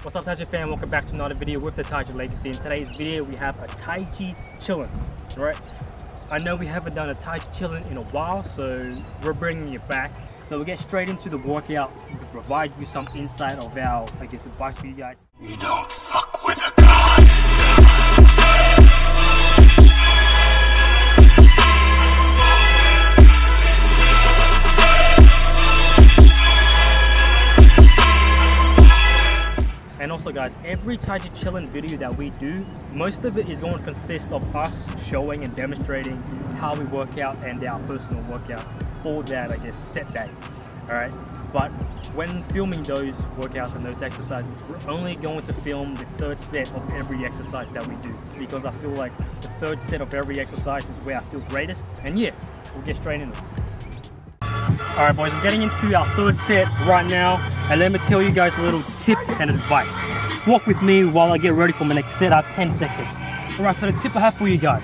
What's up, Taiji Fam? Welcome back to another video with the Taiji Legacy. In today's video, we have a Taiji Chillin, right? I know we haven't done a Taiji Chillin in a while, so we're bringing it back. So we'll get straight into the workout to provide you some insight of our, advice for you guys. You don't fuck with a god. And also guys, every Taiji Chillin video that we do, most of it is going to consist of us showing and demonstrating how we work out and our personal workout for that, set day. Alright, but when filming those workouts and those exercises, we're only going to film the third set of every exercise that we do, because I feel like the third set of every exercise is where I feel greatest. And yeah, we'll get straight into it. Alright boys, we're getting into our third set right now, and let me tell you guys a little tip and advice. Walk with me while I get ready for my next set. I have 10 seconds. Alright, so the tip I have for you guys,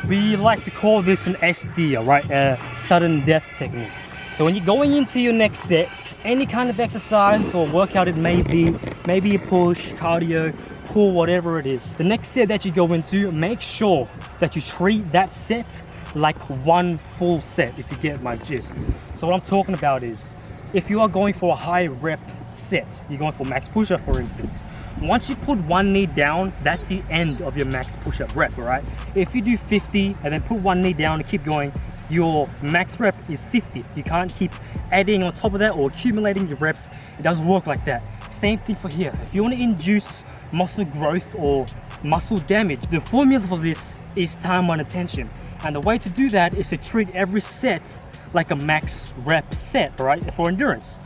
we like to call this an SD, alright, a sudden death technique. So when you're going into your next set, any kind of exercise or workout it may be, maybe a push, cardio, pull, whatever it is, the next set that you go into, make sure that you treat that set like one full set, if you get my gist. So what I'm talking about is, if you are going for a high rep set, you're going for max push-up for instance, once you put one knee down, that's the end of your max push-up rep, right? If you do 50 and then put one knee down and keep going, your max rep is 50. You can't keep adding on top of that or accumulating your reps. It doesn't work like that. Same thing for here. If you want to induce muscle growth or muscle damage, the formula for this is time on attention. And the way to do that is to treat every set like a max rep set, right, for endurance.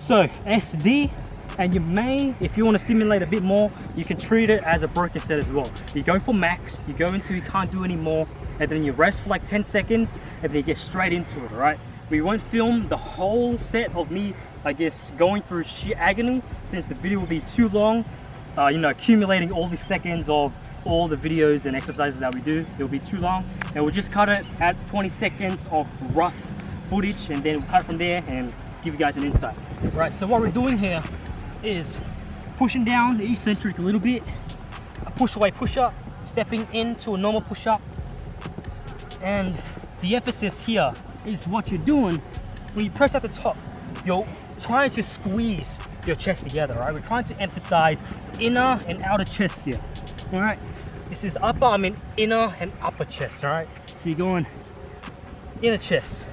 So SD, and you may, if you want to stimulate a bit more, you can treat it as a broken set as well. You go for max, you go into you can't do any more, and then you rest for like 10 seconds, and then you get straight into it, right? We won't film the whole set of me, going through sheer agony, since the video will be too long. Accumulating all the seconds of all the videos and exercises that we do, it will be too long, and we'll just cut it at 20 seconds of rough footage, and then we'll cut from there and give you guys an insight. Right, so what we're doing here is pushing down the eccentric a little bit, a push away push up, stepping into a normal push up, and the emphasis here is what you're doing when you press at the top, you're trying to squeeze your chest together, right? We're trying to emphasize inner and outer chest here. All right, this is inner and upper chest. All right, so you're going inner chest,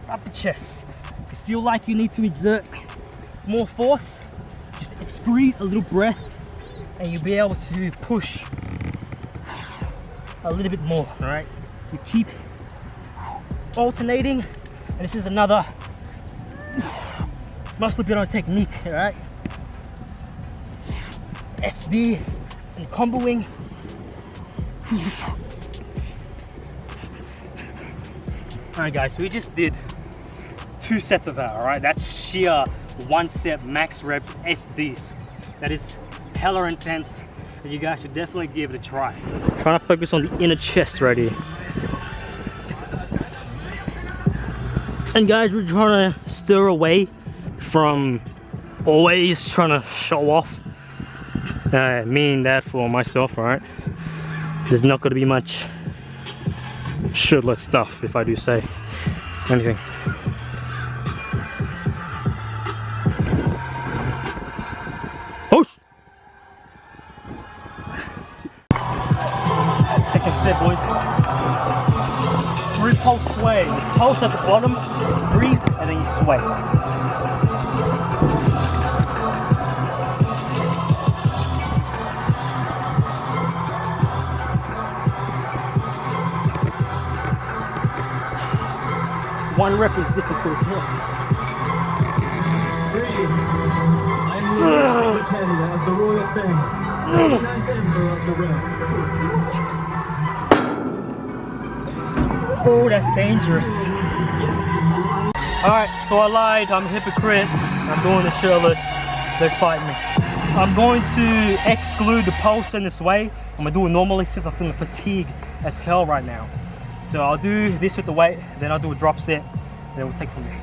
upper chest. If you feel like you need to exert more force, just excrete a little breath and you'll be able to push a little bit more. All right, you keep alternating, and this is another muscle builder technique. All right, SD and comboing. Alright guys, we just did 2 sets of that, alright? That's sheer 1 set max reps SDs. That is hella intense, and you guys should definitely give it a try. Trying to focus on the inner chest right here. And guys, we're trying to stir away from always trying to show off. I mean that for myself, alright? There's not going to be much shirtless stuff if I do say anything. Push! Second set, boys. 3 pulse sway. Pulse at the bottom, breathe, and then you sway. One rep is difficult as hell. I'm the Lieutenant of the Royal Family. Of the realm. Oh, that's dangerous. Alright, so I lied. I'm a hypocrite. I'm doing the shirtless. They fight me. I'm going to exclude the pulse in this way. I'm going to do it normally since I'm feeling fatigued as hell right now. So I'll do this with the weight, then I'll do a drop set, then we'll take from there.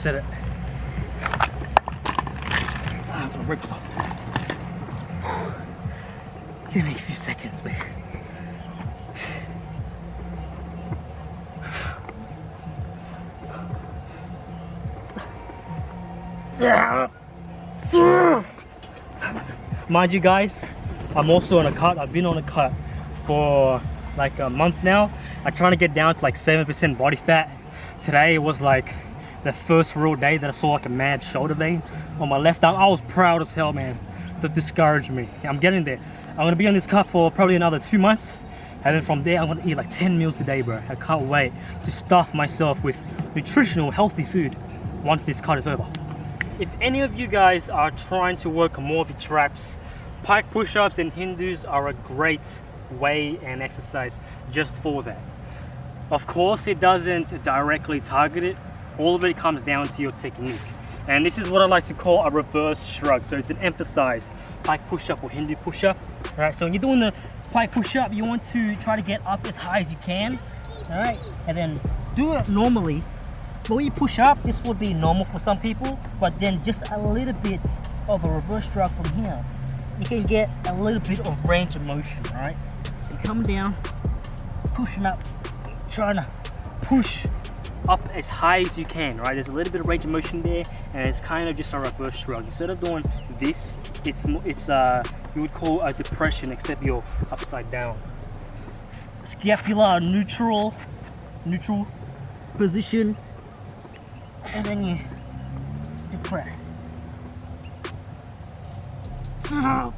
said it. I'm gonna rip this off. Give me a few seconds, man. Mind you guys, I'm also on a cut. I've been on a cut for like a month now. I'm trying to get down to like 7% body fat. Today was like the first real day that I saw like a mad shoulder vein on my left arm. I was proud as hell, man. That discouraged me. I'm getting there. I'm gonna be on this cut for probably another 2 months, and then from there I'm gonna eat like 10 meals a day, bro. I can't wait to stuff myself with nutritional, healthy food once this cut is over. If any of you guys are trying to work more of your traps, pike push-ups and Hindus are a great way and exercise just for that. Of course, it doesn't directly target it. All of it comes down to your technique. And this is what I like to call a reverse shrug. So it's an emphasized pike push-up or Hindu push-up. Alright, so when you're doing the pike push-up, you want to try to get up as high as you can. Alright, and then do it normally. But when you push up, this would be normal for some people, but then just a little bit of a reverse shrug from here, you can get a little bit of range of motion, right? So come down, pushing up, trying to push up as high as you can, right? There's a little bit of range of motion there, and it's kind of just a reverse shrug. Instead of doing this, it's you would call a depression, except you're upside down. Scapula neutral position. And then you depress. A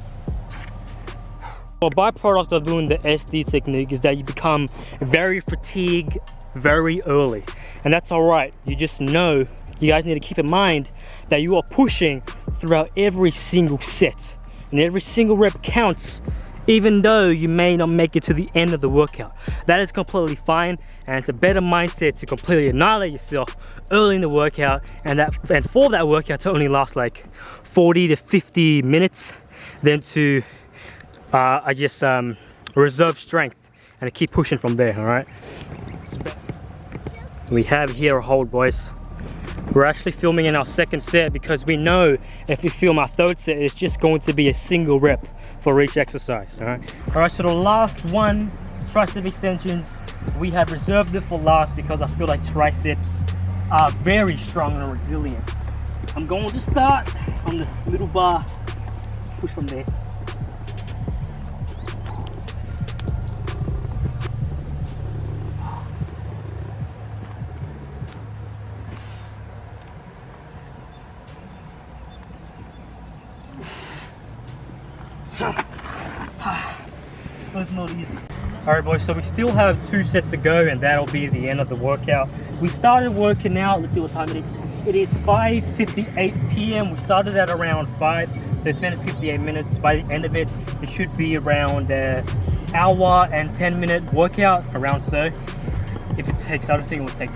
byproduct of doing the SD technique is that you become very fatigued very early. And that's alright. You just know, you guys need to keep in mind that you are pushing throughout every single set. And every single rep counts, even though you may not make it to the end of the workout. That is completely fine, and it's a better mindset to completely annihilate yourself early in the workout, and for that workout to only last like 40 to 50 minutes than to reserve strength and to keep pushing from there. All right, we have here a hold, boys. We're actually filming in our second set because we know if we film our third set, it's just going to be a single rep for each exercise. All right, so the last one, tricep extensions, we have reserved it for last because I feel like triceps are very strong and resilient. I'm going to start on the middle bar, push from there. That's not easy. Alright boys, so we still have 2 sets to go, and that'll be the end of the workout. We started working out, let's see what time it is. It is 5:58 p.m. We started at around 5, so it's been 58 minutes. By the end of it, it should be around an hour and 10-minute workout, around so. If it takes, I don't think it will take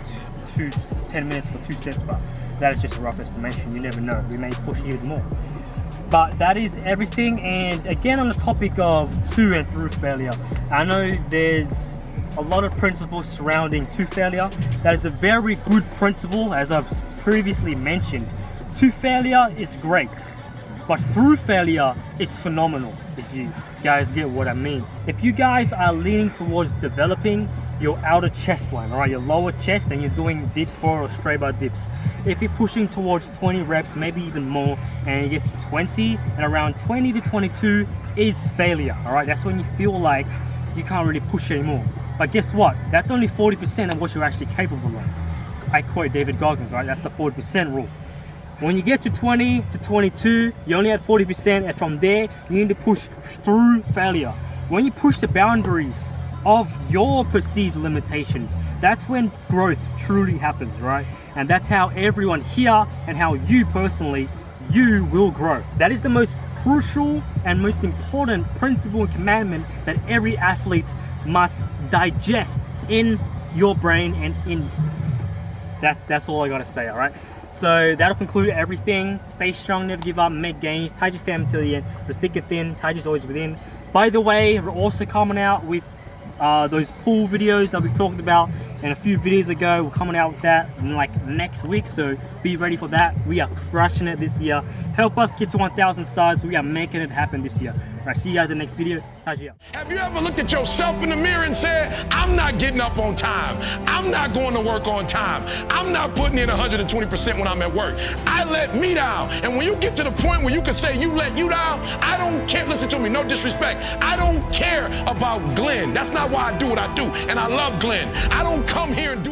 10 minutes for 2 sets, but that is just a rough estimation. You never know, we may push even more. But that is everything. And again, on the topic of to and through failure, I know there's a lot of principles surrounding to failure. That is a very good principle, as I've previously mentioned. To failure is great, but through failure is phenomenal, if you guys get what I mean. If you guys are leaning towards developing your outer chest line, all right, your lower chest, and you're doing dips for or straight bar dips, if you're pushing towards 20 reps, maybe even more, and you get to 20, and around 20 to 22 is failure. All right, that's when you feel like you can't really push anymore. But guess what? That's only 40% of what you're actually capable of. I quote David Goggins, right? That's the 40% rule. When you get to 20 to 22, you're only at 40%, and from there, you need to push through failure. When you push the boundaries of your perceived limitations, that's when growth truly happens, right? And that's how everyone here, and how you personally, you will grow. That is the most crucial and most important principle and commandment that every athlete must digest in your brain and in. That's all I gotta say, all right? So that'll conclude everything. Stay strong, never give up, make gains. Taiji Fam till the end. We're thick and thin. Taiji's always within. By the way, we're also coming out with those pool videos that we talked about. and a few videos ago. We're coming out with that in like next week, so be ready for that. We are crushing it this year. Help us get to 1,000 subs. We are making it happen this year. All right, see you guys in the next video. Taiji out. Have you ever looked at yourself in the mirror and said, I'm not getting up on time. I'm not going to work on time. I'm not putting in 120% when I'm at work. I let me down. And when you get to the point where you can say you let you down, I don't care. Listen to me, no disrespect. I don't care about Glenn. That's not why I do what I do. And I love Glenn. I don't come here and do